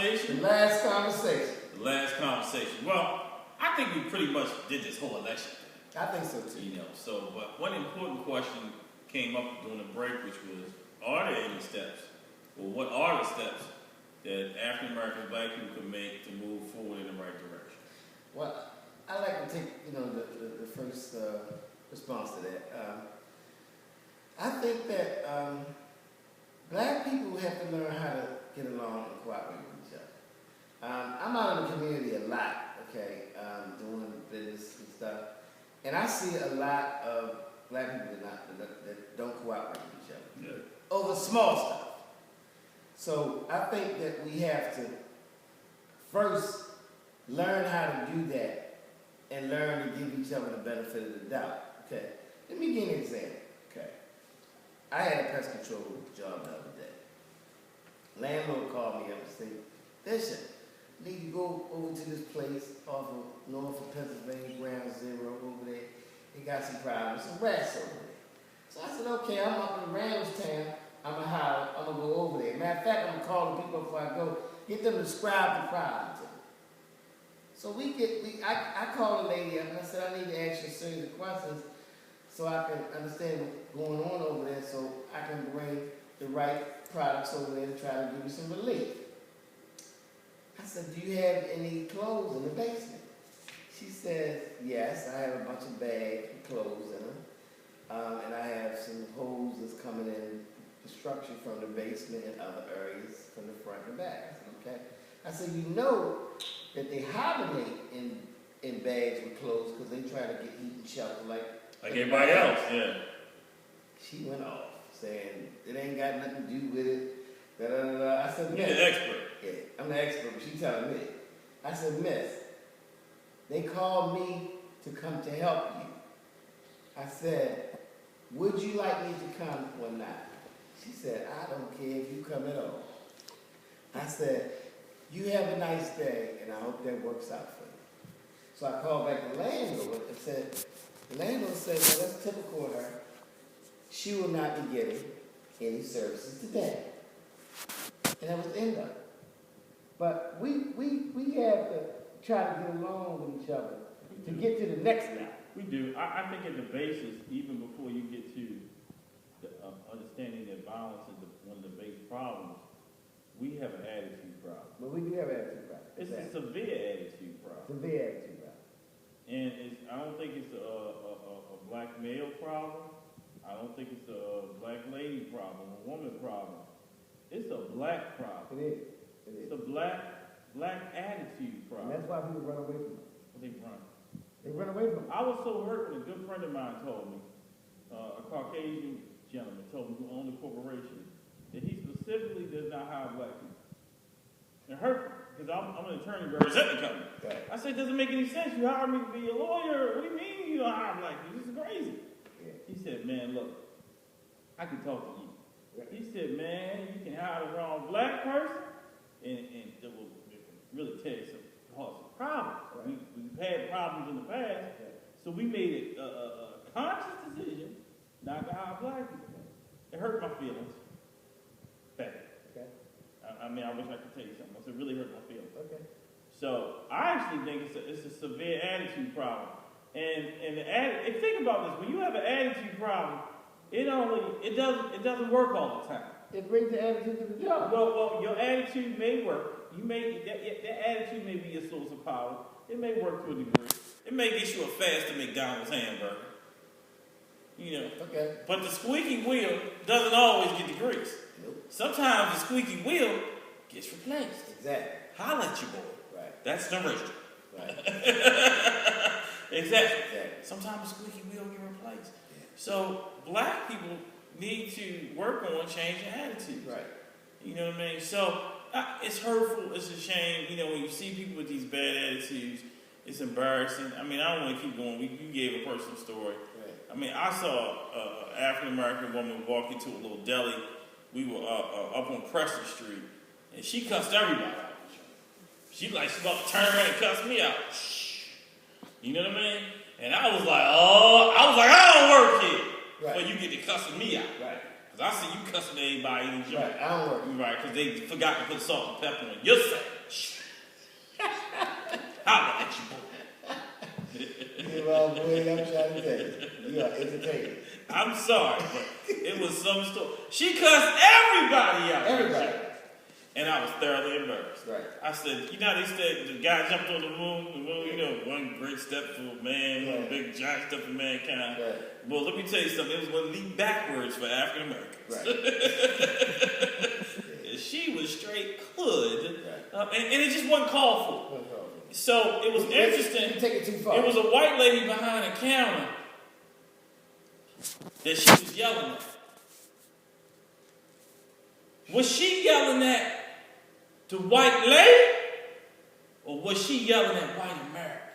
conversation. The last conversation. The last conversation. Well, I think we pretty much did this whole election thing. I think so too. You know, so, but one important question came up during the break, which was, are there any steps, or what are the steps that African American Black people can make to move forward in the right direction? Well, I like to take, the first response to that. I think that Black people have to learn how to get along and cooperate with each other. I'm out in the community a lot, okay, doing business and stuff, and I see a lot of Black people that don't cooperate with each other over small stuff. So I think that we have to first learn how to do that and learn to give each other the benefit of the doubt. Okay, let me give you an example. Okay, I had a pest control job the other day. Landlord called me up and said, "Bishop, you need to go over to this place off of north of Pennsylvania, Ground Zero over there. They got some problems, some rats over there." So I said, "Okay, I'm up in Randallstown. I'm gonna holler. I'm gonna go over there. Matter of fact, I'm gonna call the people before I go, get them to describe the problem to me." So I called the lady up and I said, "I need to ask you a series of questions so I can understand what's going on over there, so I can bring the right products over there to try to give you some relief." I said, "Do you have any clothes in the basement?" She said, "Yes, I have a bunch of bags with clothes in them, and I have some hose that's coming in the structure from the basement and other areas from the front and back." I said, "Okay." I said, "You know that they hibernate in bags with clothes because they try to get heat and shelter like everybody else." Yeah. She went off saying it ain't got nothing to do with it. Da, da, da, da. I said, "You're "Miss." the expert." Yeah, I'm the expert, but she telling me. I said, "Miss, they called me to come to help you." I said, "Would you like me to come or not?" She said, "I don't care if you come at all." I said, "You have a nice day, and I hope that works out for you." So I called back the landlord and said, the landlord said, "Well, that's typical of her. She will not be getting any services today." And that was the end of it. But we have to try to get along with each other to get to the next level. We do. I think at the basis, even before you get to the understanding that violence is one of the base problems, we have an attitude problem. But we do have an attitude problem. It's a severe attitude problem. Severe attitude problem. And I don't think it's a black male problem. I don't think it's a black lady problem, a woman problem. It's a black problem. It is. It's a black attitude problem. And that's why people run away from it. They run. They run away from it. I was so hurt when a good friend of mine told me, a Caucasian gentleman told me who owned a corporation, that he specifically does not hire black people. It hurt me, because I'm an attorney representing the company. Right. I said, "It doesn't make any sense. You hire me to be a lawyer. What do you mean you don't hire black people? This is crazy." Yeah. He said, "Man, look, I can talk to you." Right. He said, "Man, you can hire the wrong black person, and it will really cause some problems. Right. We've had problems in the past, so we made a conscious decision not to hire black people." It hurt my feelings. Bad. Okay. I mean, I wish I could tell you something else. It really hurt my feelings. Okay. So I actually think it's a severe attitude problem. And think about this: when you have an attitude problem, it doesn't work all the time. It brings the attitude to the job. Well, your attitude may work. That attitude may be a source of power. It may work to a degree. It may get you a faster McDonald's hamburger. You know. Okay. But the squeaky wheel doesn't always get the grease. Nope. Sometimes the squeaky wheel gets replaced. Exactly. Holla at your boy. Right. That's the original. Right. Exactly. Exactly. Sometimes the squeaky wheel get replaced. Yeah. So black people need to work on changing attitudes. Right. You know what I mean? So it's hurtful. It's a shame. You know, when you see people with these bad attitudes, it's embarrassing. I mean, I don't want to keep going. You gave a personal story. Right. I mean, I saw an African-American woman walk into a little deli. We were up on Preston Street, and she cussed everybody out. She's about to turn around and cuss me out. You know what I mean? And I was like, I don't work here. Right. Well, you get to cussing me out. Right. Because I see you cussing everybody in the joint. Right, I don't work. Right, because they forgot to put salt and pepper in your sandwich. Holla at you, boy. Well, boy, I'm trying to tell you. You are entertaining. I'm sorry, but it was some story. She cussed everybody out. Everybody. And I was thoroughly embarrassed. Right. I said, you know how they said the guy jumped on the moon, you know, one great step for man, one big giant step for mankind. Right. Well, let me tell you something. It was one leap backwards for African Americans. Right. She was straight hood, Right. and it just wasn't called for. So it was interesting. You take it too far. It was a white lady behind a counter that she was yelling at. Was she yelling at the white lady, or was she yelling at white America?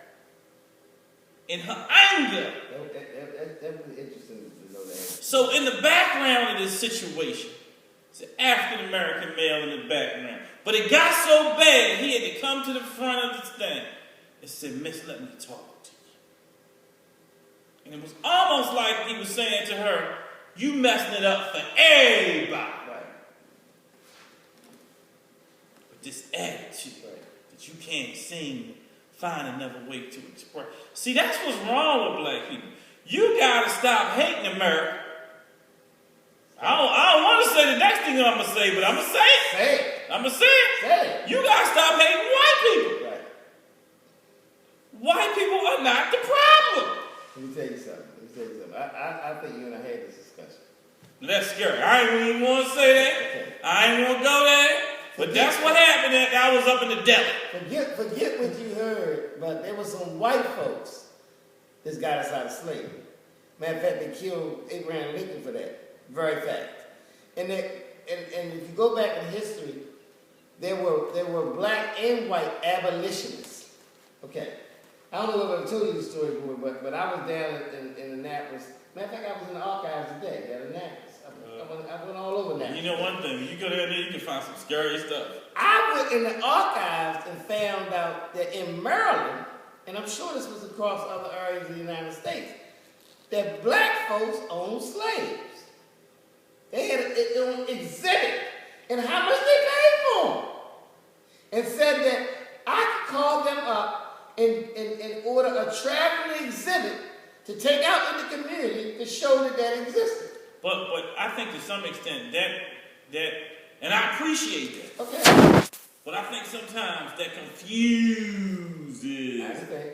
In her anger. That would be interesting to know that. So in the background of this situation, it's an African American male in the background. But it got so bad, he had to come to the front of the stand and said, "Miss, let me talk to you." And it was almost like he was saying to her, "You messing it up for everybody." Right. With this attitude that you can't seem to find another way to express. See, that's what's wrong with black people. You gotta stop hating America. I don't want to say the next thing I'm gonna say, but I'm gonna say it. Say it. I'm gonna say it. Say it. You gotta stop hating white people. Right. White people are not the problem. Let me tell you something. I think you and I had this discussion. That's scary. I ain't even want to say that. Okay. I ain't want to go there. But that's what happened. I was up in the deli. Forget what you heard, but there were some white folks that got us out of slavery. Matter of fact, they killed Abraham Lincoln for that. Very fact. And if you go back in history, there were black and white abolitionists. Okay. I don't know if I've told you the story before, but I was down in Annapolis. Matter of fact, I was in the archives today at Annapolis. I went all over Annapolis. You know one thing, you go down there, you can find some scary stuff. I went in the archives and found out that in Maryland, and I'm sure this was across other areas of the United States, that black folks owned slaves. They had an exhibit and how much they paid for them. And said that I could call them up and order a traveling exhibit to take out in the community to show that existed. But I think to some extent that and I appreciate that. Okay. But I think sometimes that confuses.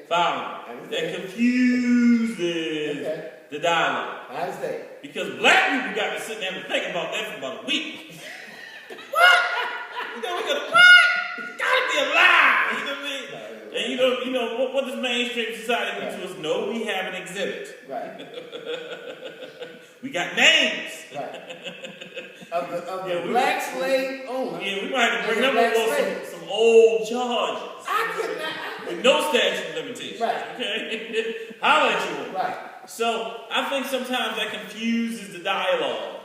That confuses the dialogue. I understand. Because black people got to sit down and think about that for about a week. What? We gotta what? It's gotta be a lie. You know what I mean? And you know what does mainstream society do to us? No, we have an exhibit. Right. We got names. Right. Of the black slave owner. Yeah, we might have to bring them up on some old charges. I could not. With no statute of limitations. Right. Okay? I'll let you. Right. So I think sometimes that confuses the dialogue.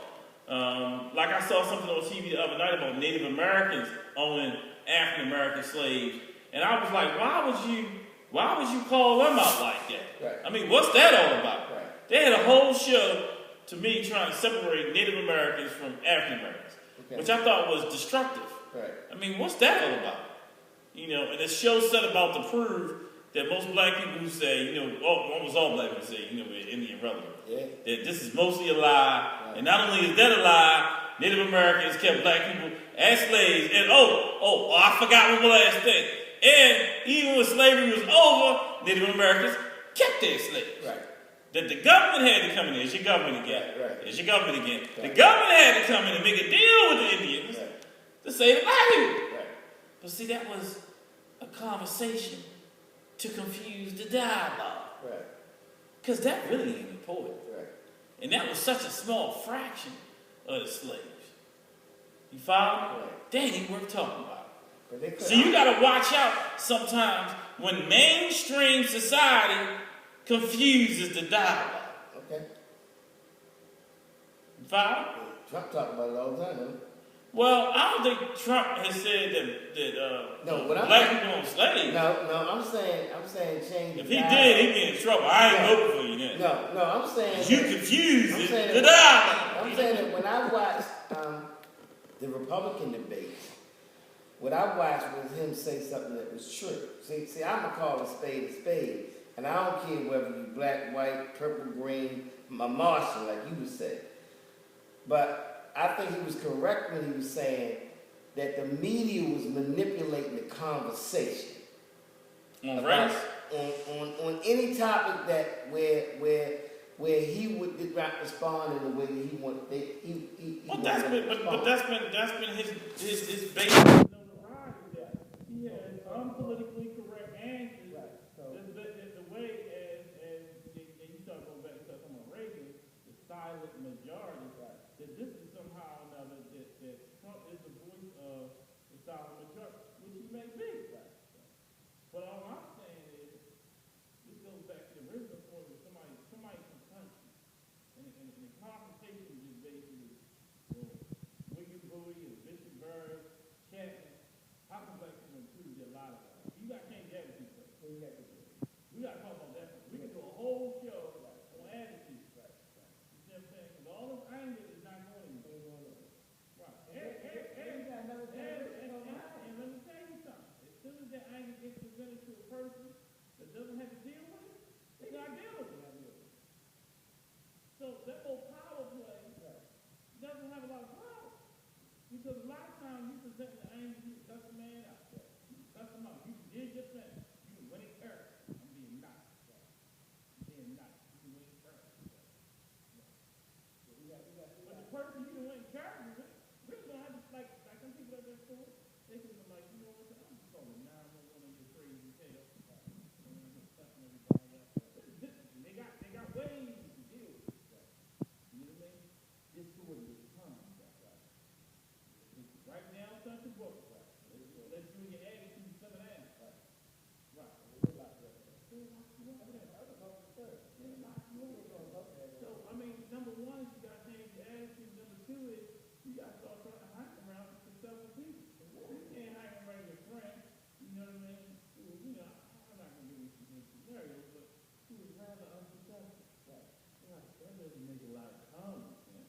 Like I saw something on TV the other night about Native Americans owning African American slaves, and I was like, why would you call them out like that? Right. I mean, what's that all about? Right. They had a whole show to me trying to separate Native Americans from African Americans, which I thought was destructive. Right. I mean, what's that all about? You know, and the show set about to prove that most black people who say, almost all black people say, we're Indian relevant. Yeah. That this is mostly a lie. Right. And not only is that a lie, Native Americans kept black people as slaves. And I forgot one last thing. And even when slavery was over, Native Americans kept their slaves. Right. That the government had to come in. There's your government again. Right. There's your government again. Right. The government had to come in and make a deal with the Indians to save the black people. Right. But see, that was a conversation to confuse the dialogue. Right. Because that really ain't important. Right. And that was such a small fraction of the slaves. You follow? Right. They ain't even worth talking about. So you got to watch out sometimes when mainstream society confuses the dialogue. Okay. You follow? Trump talk about it all the time, huh? Well, I don't think Trump has said No, what I'm black people on slaves. No, I'm saying change. If he did, he'd be in trouble. I ain't voting for you then. No, I'm saying You that, confused I'm it. saying Ta-da! that, I'm saying that when I watched the Republican debates, what I watched was him say something that was true. See, I'm gonna call a spade, and I don't care whether you black, white, purple, green, a Martian, like you would say. But I think he was correct when he was saying that the media was manipulating the conversation. On race? On any topic that where he would not respond in the way that he wanted. Well, that's been his base. Notoriety. He has unpolitically correct answers. Right. So The way as you start going back to talking about Reagan, the silent majority. Right. That this is somehow or another that Trump is the voice of the silent majority, which he may be. Right. But all I'm saying is, this goes back to the original point where somebody confronts you. And the confrontation is basically, William Bowie and Bishop Bird, Chapman, how can black people improve their lives? You got to change attitude first. We got to talk about that. We can do a whole show on attitude. You see what I'm saying? Because all this anger is not going anywhere. Right. And let me tell you something. As soon as that anger gets presented to a person that doesn't have to deal with it, they got to deal with it. So that whole power play doesn't have a lot of power. Because a lot of times you present the anger, you cuss a man out. You cuss him out. You did your thing. You can win it character. I'm being nice. I'm being nice. You can win character. But the person you can win character with, really don't have to, like some people at that store, they can be like, you know what, I'm just calling 911 on your crazy tail. And just cussing everybody out. They got ways to deal with it. You know what I mean? This sword is calm. Right now, touch the book. Let's do your attitude, some of that. Right. So, I mean, number one is you got to change your attitude. Number two is you got to start trying to hang around successful people. You can't hang around your friend, you know what I mean? Who, I'm not going to give you some scenarios, but who is rather unsuccessful. Right. That doesn't make a lot of common sense.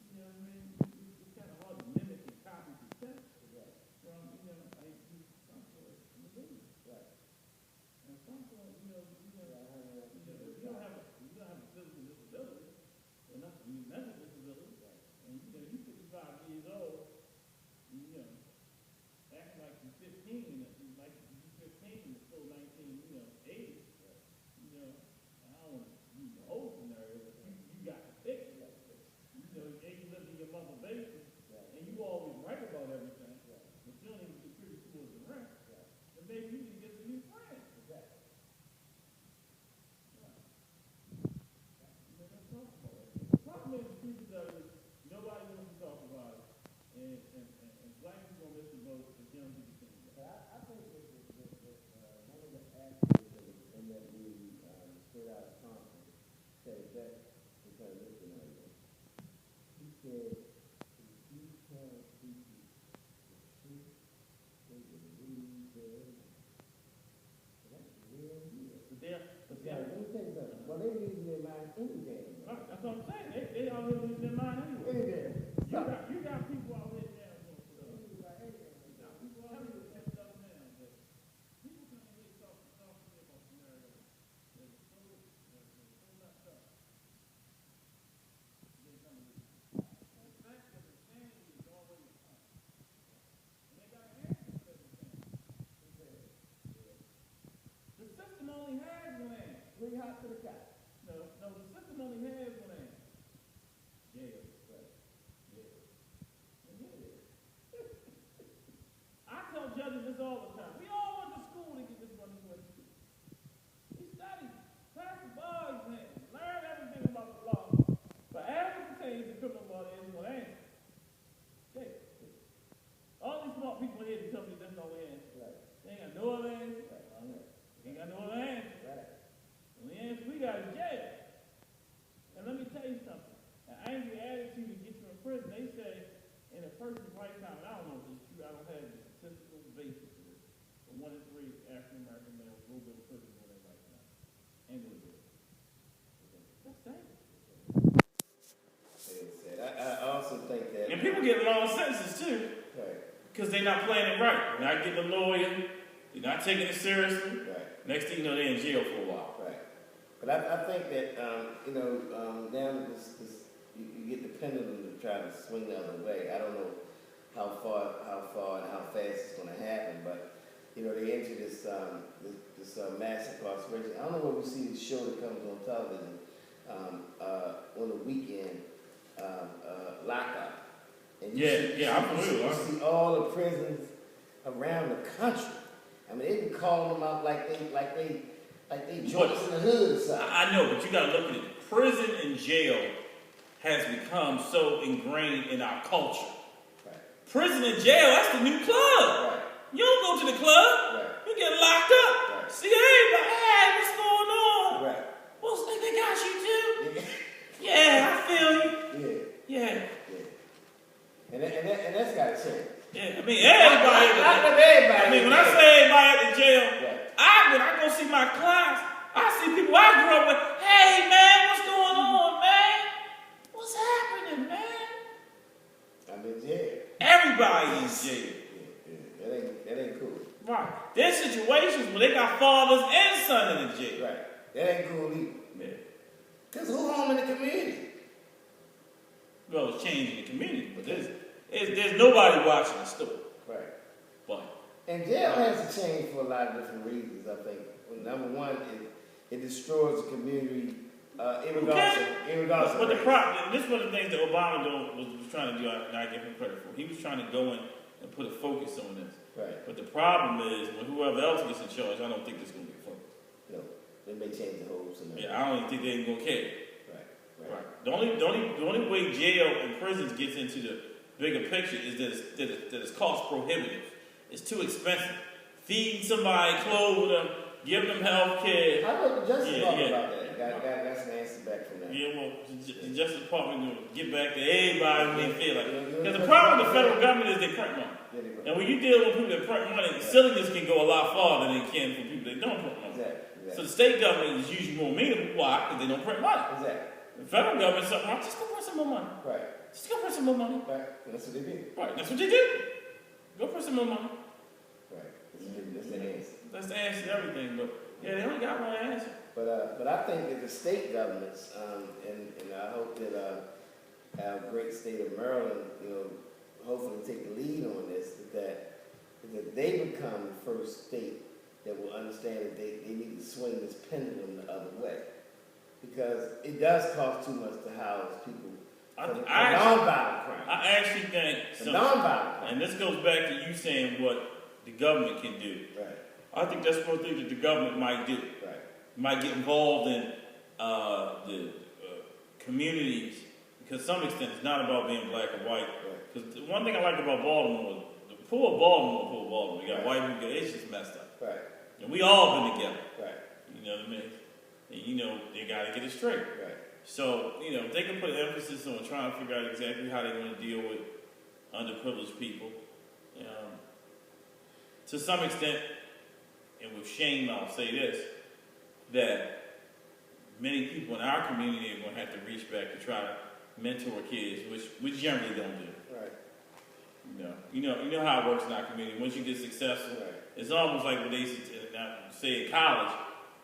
You know what I mean? It's kind of hard to mimic and copy success from, like some sort of individual. Right. And some sort of, if you don't have a physical disability, or nothing, mental disability, and you're 55 years old, acting like you're 15, like you're 15 and still 19, 80. I don't want to use the whole scenario, but you got the picture. You live in your mother's basement, and you always write about everything, but you don't even contribute towards the rent. And maybe you can get some new friends. The problem is, people tell you, nobody wants to talk about it, and black people on this vote is young people think about it. I think that one of the actors in that movie, Straight Outta Compton, said it best because this scenario. He said, if you tell people the truth, they will lose their mind. That's real deal. Let me tell you something. Well, they lose their mind any day. Right, that's what I'm saying. They all lose their mind anyway. Any day. You got people out here now doing stuff. You got people out here doing stuff now that people kind of really talk to me about scenarios that are so messed up. They come to the fact that insanity is always coming. And they got an answer for insanity. The system only has one answer. Bring hot to the cat. No, the system only has one answer. Jail. Jail. And jail. I tell judges this all the time. We all went to school to get this money to school. We studied, passed the bar exam, learned everything about the law. But as it pertains to criminal law, there is one answer. Jail. All these smart people here to tell me there's no answer. Right. They ain't got no other answer. They ain't got no other answer. Right. And the answer we got is jail. And let me tell you something. An angry attitude to get you in prison, they say in a person's lifetime, and I don't know if it's true, I don't have the statistical basis for this, but 1 in 3 African American males go to prison for their lifetime. And go to jail. That's dangerous. I also think that. And people get long sentences too, Right. because they're not playing it right. They're not getting a lawyer, they're not taking it seriously. Right. Next thing you know, they're in jail for a while. Right. But I think that, now you get the pendulum to try to swing the other way. I don't know how far and how fast it's going to happen, but, they enter this mass incarceration. I don't know where we see this show that comes on television on the weekend, Lockout. And I'm familiar. You see all the prisons around the country. I mean, they be calling them out like they joints in the hood or something. I know, but you got to look at it. Prison and jail has become so ingrained in our culture. Right. Prison and jail, that's the new club. Right. You don't go to the club. Right. You get locked up. Right. See everybody, hey, what's going on? Right. Well, they got you too. Yeah, I feel you. Yeah. Yeah. And that's got to change. Yeah, I mean, everybody. Everybody. I mean, when I say everybody at the jail, Right. when I go see my clients, I see people I grew up with. Hey, man, what's going on, man? What's happening, man? I'm in jail. Everybody in jail. Yeah. That ain't cool. Right. There's situations where they got fathers and sons in the jail. Right. That ain't cool either. Yeah. Because who home in the community? Well, it's changing the community, but there's nobody watching the store. Right. But And jail has to change for a lot of different reasons, I think. Well, number one, it destroys the community, irregardless of But the race. problem, this is one of the things that Obama was trying to do, and I give him credit for. He was trying to go in and put a focus on this. Right. But the problem is, when whoever else gets in charge, I don't think there's going to be a focus. No, they may change the whole scenario. Yeah, I don't even think they're going to care. Right. The only way jail and prisons gets into the bigger picture is that it's cost prohibitive. It's too expensive. Feeding somebody, clothing them, giving them health care. I wrote the Justice Department yeah. about that. Got some answers back from that. Yeah, well, the Justice Department will get back to everybody when they feel like it. Because the problem with the federal government is they print money. And when you deal with people that print money, silliness can go a lot farther than it can for people that don't print money. Exactly. So the state government is usually more amenable. Why? Because they don't print money. Exactly. The federal government is something like, just go print some more money. Right. Just go print some more money. Right. That's what they did. Right, that's what they do. Go print some more money. Right. That's the answer. That's the answer to everything, but yeah, they only got one answer. But I think that the state governments, and I hope that our great state of Maryland, hopefully take the lead on this, that they become the first state that will understand that they need to swing this pendulum the other way. Because it does cost too much to house people for nonviolent crime. I actually think nonviolent crime. and this goes back to you saying what the government can do. Right. I think that's one thing that the government might do. Right. Might get involved in the communities, because to some extent it's not about being black and white. Because the one thing I like about Baltimore, the poor Baltimore, you got white people, it's just messed up. Right. And we all been together. Right. You know what I mean? And they got to get it straight. Right. So, they can put emphasis on trying to figure out exactly how they're going to deal with underprivileged people. To some extent, and with shame, I'll say this, that many people in our community are going to have to reach back to try to mentor kids, which we generally don't do. Right. You know how it works in our community. Once you get successful, Right. it's almost like what they used to say in college.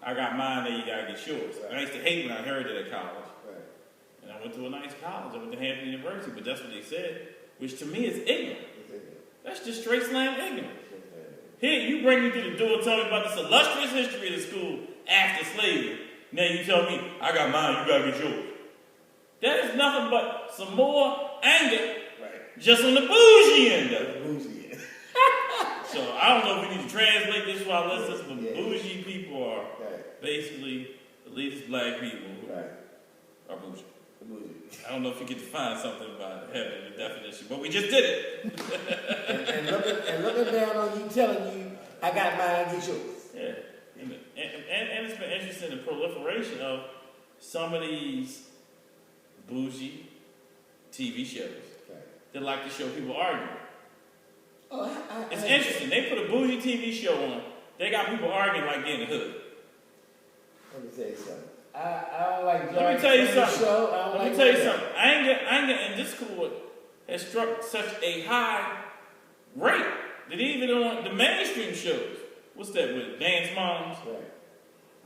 I got mine, there you gotta get yours. Right. I used to hate when I heard that at college. Right. And I went to a nice college. I went to Hampton University, but that's what they said, which to me is ignorant. That's just straight slam ignorant. Here, you bring me to the door, tell me about this illustrious history of the school after slavery. Now you tell me, I got mine, you gotta get yours. That is nothing but some more anger, Right. just on the bougie end of it. Bougie. So I don't know if we need to translate this for our listeners, but Yeah. bougie people are Right. basically, at least black people, who Right. are bougie. Bougie. I don't know if we get to find something about having the definition, but we just did it. and looking down on you, telling you, I got mine, get yours. Yeah. And it's been interesting, the proliferation of some of these bougie TV shows. Right. that like to show people arguing. Oh, It's interesting. They put a bougie TV show on. They got people arguing like they're in the hood. Let me tell you something. I don't like Let me tell you something. Show. Let me tell you something. I ain't get, and Discord has struck such a high rate that even on the mainstream shows, what's that with Dance Moms? Right.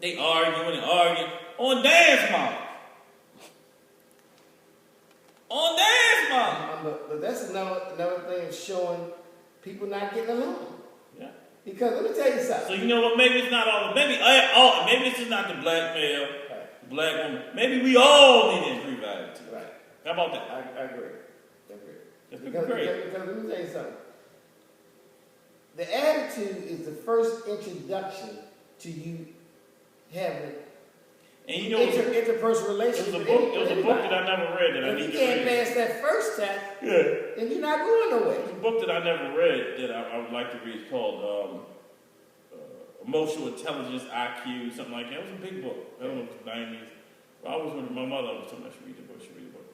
They arguing and arguing on Dance Moms. On Dance Moms. But that's another thing of showing people not getting along. Yeah. Because let me tell you something. So you know what? Maybe it's not all. Maybe this is not the black male, Right. black woman. Maybe we all need to improve attitude. Right. How about that? I agree. That's Because great. let me tell you something. The attitude is the first introduction to you having And you know, interpersonal it relationship. was a book that I never read that I If need you to can't read. pass that first test, Yeah. then you're not going nowhere. It's a book that I never read that I would like to read. It's called Emotional Intelligence IQ, something like that. It was a big book. I don't know if it was the 90s. I always wanted my mother was telling me I should read the book.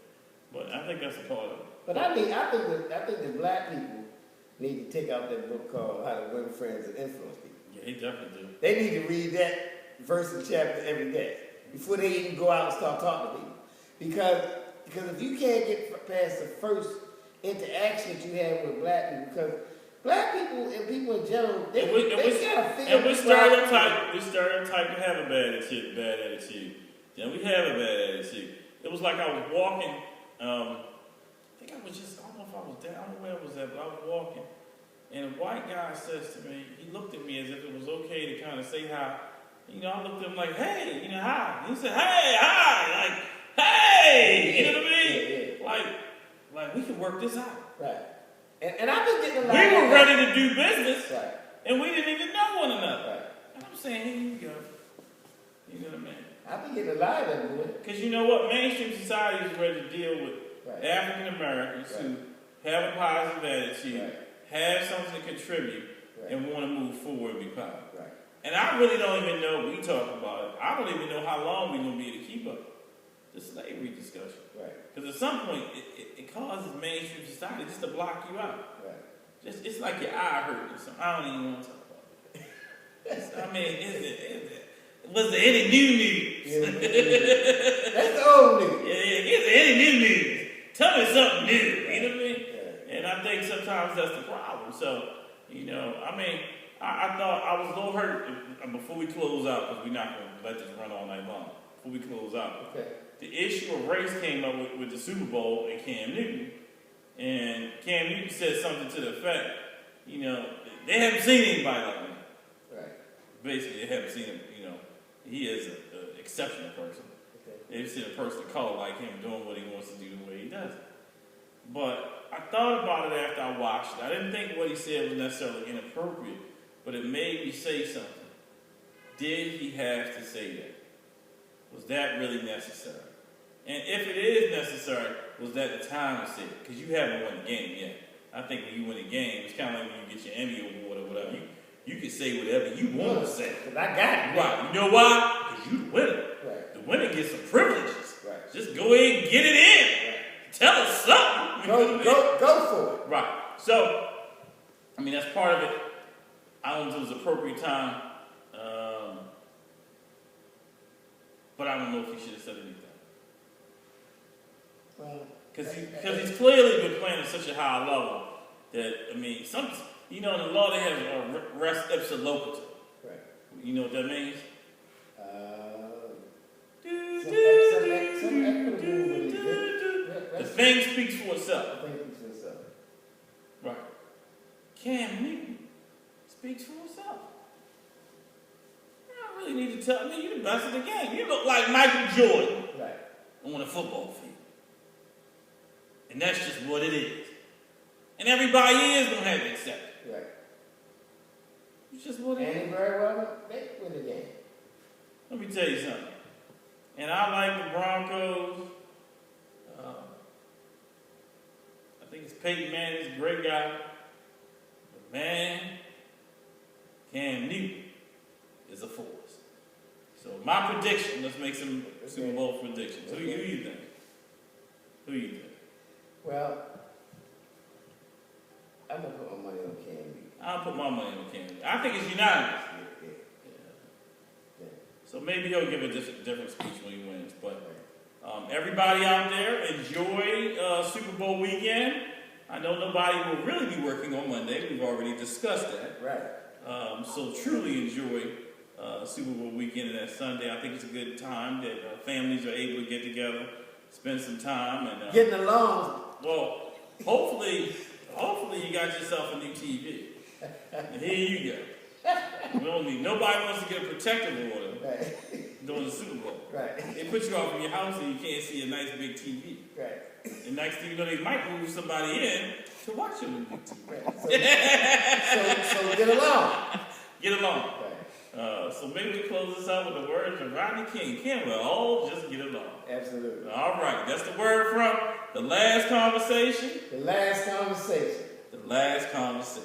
But I think that's a part of it. But I think the black people need to take out that book called How to Win Friends and Influence People. Yeah, they definitely do. They need to read that verse and chapter every day before they even go out and start talking to people. Because if you can't get past the first interaction that you have with black people, because black people and people in general, they gotta figure and we stereotype to have a bad attitude. Yeah, we have a bad attitude. It was like I was walking, I think I was just, I don't know if I was down, I don't know where I was at, but I was walking, and a white guy says to me, he looked at me as if it was okay to kind of say hi. You know, I looked at him like, hey, you know, hi. And he said, hey, hi, like, hey, you know what I mean? Yeah. Like we can work this out. Right. And I've been getting a lot We of were that. ready to do business, Right. and we didn't even know one another. Right. And I'm saying, here you go. You know what I mean? I've been getting a lot of that, boy. Because you know what? Mainstream society is ready to deal with Right. African Americans Right. who have a positive attitude, Right. have something to contribute, Right. and want to move forward and be proud. Right. And I really don't even know, we talk about it, I don't even know how long we're going to be able to keep up the slavery discussion. Right. Because at some point, it causes mainstream society just to block you out. Right. It's like your eye hurting or something. I don't even want to talk about it. I mean, was there any new news? Yeah. That's the old news. Yeah, is there any new news? Tell me something new. You know what I mean? Yeah. And I think sometimes that's the problem. So, you know, I mean, I thought I was a little hurt before we close out, because we're not going to let this run all night long. Before we close out, Okay. the issue of race came up with the Super Bowl and Cam Newton. And Cam Newton said something to the effect, you know, they haven't seen anybody like me. Right. Basically, they haven't seen him, you know, he is an exceptional person. Okay. They've seen a person of color like him doing what he wants to do the way he does it. But I thought about it after I watched it. I didn't think what he said was necessarily inappropriate, but it made me say something. Did he have to say that? Was that really necessary? And if it is necessary, was that the time to say it? Because you haven't won the game yet. I think when you win a game, it's kind of like when you get your Emmy award or whatever. You can say whatever you want to say. Because I got it. Right. You know why? Because you the winner. Right. The winner gets some privileges. Right. Just go ahead and get it in. Right. Tell us something. Go for it. Right. So, I mean, that's part of it. I don't know if it was appropriate time. But I don't know if he should have said anything. Well, Because he's clearly been playing at such a high level that, I mean, you know, in the law they have res ipsa loquitur. right. You know what that means? Some equitable relief. The thing speaks for itself. Thank you for yourself. Right. Cam Newton speaks for himself. I really need to tell me, you're the best of the game. You look like Michael Jordan Right. on a football field. And that's just what it is. And everybody is going to have to accept it. Right. It's just what it And is. he very well may win the game. Let me tell you something. And I like the Broncos. I think it's Peyton Manning's a great guy. But man, Cam Newton is a force. So my prediction, let's make some Super Bowl predictions. Who you think? Who you think? Well, I'll put my money on Canada. I think it's unanimous. So maybe he'll give a different speech when he wins. But everybody out there, enjoy Super Bowl weekend. I know nobody will really be working on Monday. We've already discussed that. Right. So truly enjoy Super Bowl weekend and that Sunday. I think it's a good time that families are able to get together, spend some time, and getting along. Well, hopefully you got yourself a new TV. And here you go. We don't need, nobody wants to get a protective order during the Super Bowl. Right. They put you off in your house and you can't see a nice big TV. Right. And next thing you know, they might move somebody in to watch your big TV. Right. So get along. Get along. Right. So maybe we close this out with the words of Rodney King. Can we all just get along? Absolutely. All right. That's the word from The Last Conversation. The Last Conversation. The Last Conversation.